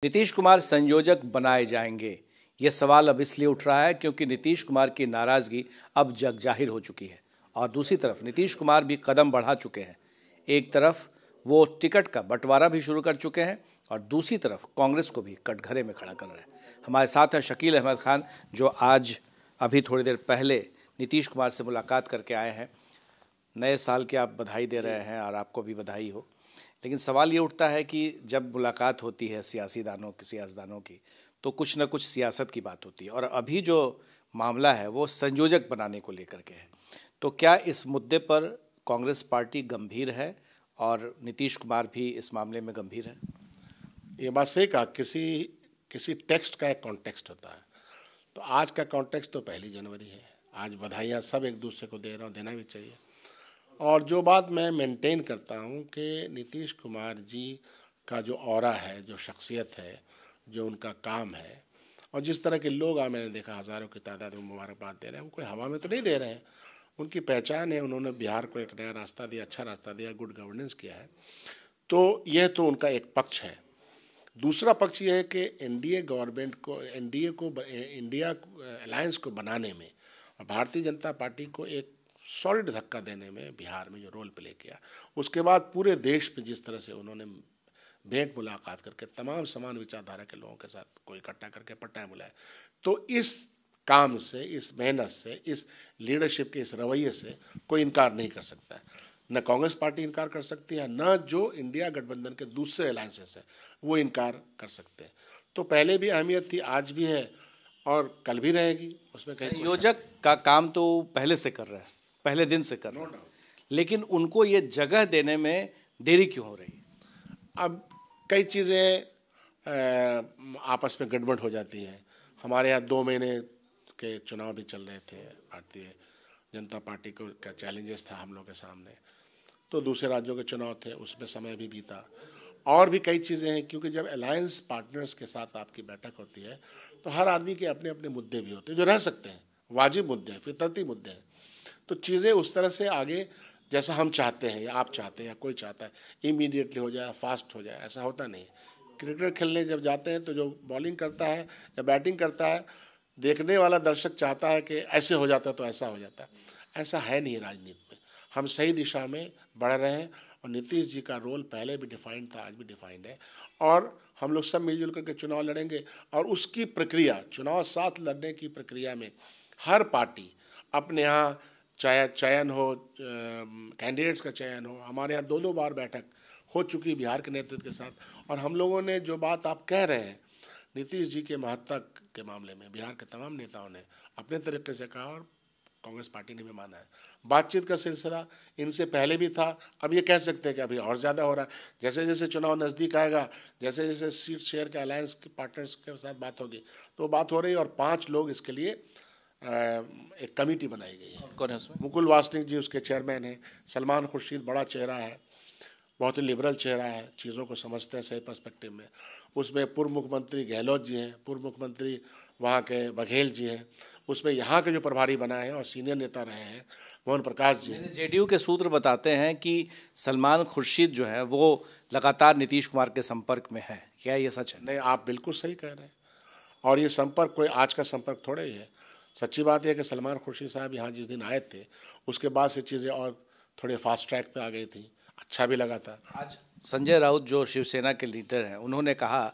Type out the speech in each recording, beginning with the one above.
नीतीश कुमार संयोजक बनाए जाएंगे, ये सवाल अब इसलिए उठ रहा है क्योंकि नीतीश कुमार की नाराजगी अब जग जाहिर हो चुकी है और दूसरी तरफ नीतीश कुमार भी कदम बढ़ा चुके हैं। एक तरफ वो टिकट का बंटवारा भी शुरू कर चुके हैं और दूसरी तरफ कांग्रेस को भी कटघरे में खड़ा कर रहे हैं। हमारे साथ हैं शकील अहमद खान, जो आज अभी थोड़ी देर पहले नीतीश कुमार से मुलाकात करके आए हैं। नए साल की आप बधाई दे रहे हैं और आपको भी बधाई हो, लेकिन सवाल ये उठता है कि जब मुलाकात होती है सियासतदानों की तो कुछ ना कुछ सियासत की बात होती है और अभी जो मामला है वो संयोजक बनाने को लेकर के है। तो क्या इस मुद्दे पर कांग्रेस पार्टी गंभीर है और नीतीश कुमार भी इस मामले में गंभीर है? ये बात सही कहा, किसी टेक्स्ट का एक कॉन्टेक्स्ट होता है। तो आज का कॉन्टेक्स्ट तो 1 जनवरी है। आज बधाइयाँ सब एक दूसरे को दे रहे हो, देना भी चाहिए। और जो बात मैं मेंटेन करता हूँ कि नीतीश कुमार जी का जो ऑरा है, जो शख्सियत है, जो उनका काम है और जिस तरह के लोग मैंने देखा हज़ारों की तादाद में मुबारकबाद दे रहे हैं, वो कोई हवा में तो नहीं दे रहे हैं। उनकी पहचान है, उन्होंने बिहार को एक नया रास्ता दिया, अच्छा रास्ता दिया, गुड गवर्नेंस किया है। तो यह तो उनका एक पक्ष है। दूसरा पक्ष यह है कि एनडीए गवर्नमेंट को इंडिया अलायंस को बनाने में और भारतीय जनता पार्टी को एक सॉलिड धक्का देने में बिहार में जो रोल प्ले किया, उसके बाद पूरे देश में जिस तरह से उन्होंने भेंट मुलाकात करके तमाम समान विचारधारा के लोगों के साथ को इकट्ठा करके पट्टाएं बुलाए, तो इस काम से, इस मेहनत से, इस लीडरशिप के इस रवैये से कोई इनकार नहीं कर सकता है। न कांग्रेस पार्टी इनकार कर सकती है, न जो इंडिया गठबंधन के दूसरे अलायंसेस हैं वो इनकार कर सकते हैं। तो पहले भी अहमियत थी, आज भी है और कल भी रहेगी। उसमें संयोजक का काम तो पहले से कर रहा है, पहले दिन से कर रहा है, लेकिन उनको ये जगह देने में देरी क्यों हो रही है? अब कई चीज़ें आपस में गड़बड़ हो जाती हैं। हमारे यहाँ 2 महीने के चुनाव भी चल रहे थे, भारतीय जनता पार्टी को का चैलेंजेस था हम लोग के सामने, तो दूसरे राज्यों के चुनाव थे, उसमें समय भी बीता। और भी कई चीज़ें हैं, क्योंकि जब अलायंस पार्टनर्स के साथ आपकी बैठक होती है तो हर आदमी के अपने अपने मुद्दे भी होते हैं जो रह सकते हैं, वाजिब मुद्दे हैं, फितरती मुद्दे हैं। तो चीज़ें उस तरह से आगे जैसा हम चाहते हैं या आप चाहते हैं या कोई चाहता है इमीडिएटली हो जाए, फास्ट हो जाए, ऐसा होता नहीं। क्रिकेट खेलने जब जाते हैं तो जो बॉलिंग करता है या बैटिंग करता है, देखने वाला दर्शक चाहता है कि ऐसे हो जाता है तो ऐसा हो जाता है। ऐसा है नहीं राजनीति में। हम सही दिशा में बढ़ रहे हैं और नीतीश जी का रोल पहले भी डिफाइंड था, आज भी डिफाइंड है और हम लोग सब मिलजुल करके चुनाव लड़ेंगे। और उसकी प्रक्रिया, चुनाव साथ लड़ने की प्रक्रिया में हर पार्टी अपने यहाँ चाहे चयन हो, कैंडिडेट्स का चयन हो, हमारे यहाँ 2-2 बार बैठक हो चुकी बिहार के नेतृत्व के साथ। और हम लोगों ने जो बात आप कह रहे हैं नीतीश जी के महत्व के मामले में, बिहार के तमाम नेताओं ने अपने तरीके से कहा और कांग्रेस पार्टी ने भी माना है। बातचीत का सिलसिला इनसे पहले भी था, अब ये कह सकते हैं कि अभी और ज़्यादा हो रहा है। जैसे जैसे चुनाव नज़दीक आएगा, जैसे जैसे सीट शेयर के अलायंस के पार्टनर्स के साथ बात होगी तो बात हो रही है। और 5 लोग इसके लिए एक कमेटी बनाई गई है। कौन है उसमें? मुकुल वासनिक जी उसके चेयरमैन हैं। सलमान खुर्शीद बड़ा चेहरा है, बहुत ही लिबरल चेहरा है, चीज़ों को समझते हैं सही पर्सपेक्टिव में। उसमें पूर्व मुख्यमंत्री गहलोत जी हैं, पूर्व मुख्यमंत्री वहाँ के बघेल जी हैं, उसमें यहाँ के जो प्रभारी बनाए हैं और सीनियर नेता रहे हैं मोहन प्रकाश जी हैं। जेडीयू के सूत्र बताते हैं कि सलमान खुर्शीद जो है वो लगातार नीतीश कुमार के संपर्क में है। क्या ये सच है? नहीं, आप बिल्कुल सही कह रहे हैं। और ये संपर्क कोई आज का संपर्क थोड़ा ही है। सच्ची बात यह है कि सलमान खुर्शीद साहब यहाँ जिस दिन आए थे उसके बाद से चीज़ें और थोड़े फास्ट ट्रैक पे आ गई थी, अच्छा भी लगा था। आज संजय राउत जो शिवसेना के लीडर हैं, उन्होंने कहा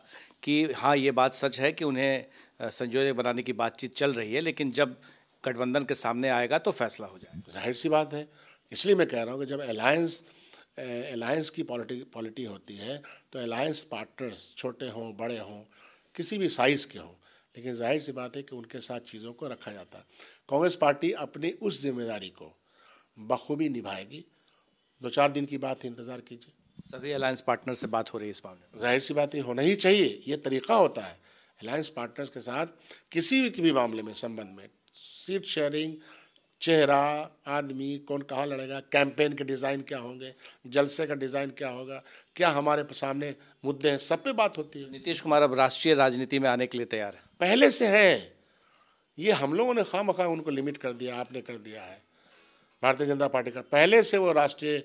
कि हाँ, ये बात सच है कि उन्हें संयोजक बनाने की बातचीत चल रही है, लेकिन जब गठबंधन के सामने आएगा तो फैसला हो जाएगा। जाहिर सी बात है, इसलिए मैं कह रहा हूँ कि जब अलायंस की पॉलिटी होती है तो अलायंस पार्टनर्स छोटे हों, बड़े हों, किसी भी साइज़ के हों, लेकिन जाहिर सी बात है कि उनके साथ चीज़ों को रखा जाता है। कांग्रेस पार्टी अपनी उस जिम्मेदारी को बखूबी निभाएगी। 2-4 दिन की बात है, इंतज़ार कीजिए। सभी अलायंस पार्टनर से बात हो रही है इस मामले में? जाहिर सी बात है, होना ही चाहिए। ये तरीका होता है अलायंस पार्टनर्स के साथ किसी भी मामले में, संबंध में, सीट शेयरिंग, चेहरा, आदमी कौन कहाँ लड़ेगा, कैंपेन के डिज़ाइन क्या होंगे, जलसे का डिज़ाइन क्या होगा, क्या हमारे सामने मुद्दे हैं, सब पे बात होती है। नीतीश कुमार अब राष्ट्रीय राजनीति में आने के लिए तैयार है? पहले से है। ये हम लोगों ने खामखा उनको लिमिट कर दिया, आपने कर दिया है। भारतीय जनता पार्टी का पहले से वो राष्ट्रीय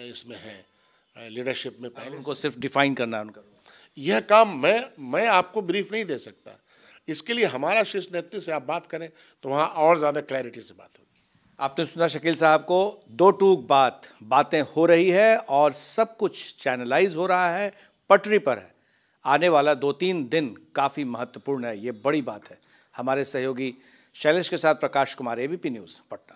इसमें है, लीडरशिप में पहले। उनको सिर्फ डिफाइन करना है उनका। यह काम मैं आपको ब्रीफ नहीं दे सकता। इसके लिए हमारा शीर्ष नेतृत्व से आप बात करें तो वहाँ और ज़्यादा क्लैरिटी से बात होगी। आपने सुना शकील साहब को, दो टूक बातें हो रही है और सब कुछ चैनलाइज हो रहा है, पटरी पर है। आने वाला 2-3 दिन काफ़ी महत्वपूर्ण है, ये बड़ी बात है। हमारे सहयोगी शैलेश के साथ प्रकाश कुमार, ABP न्यूज़, पटना।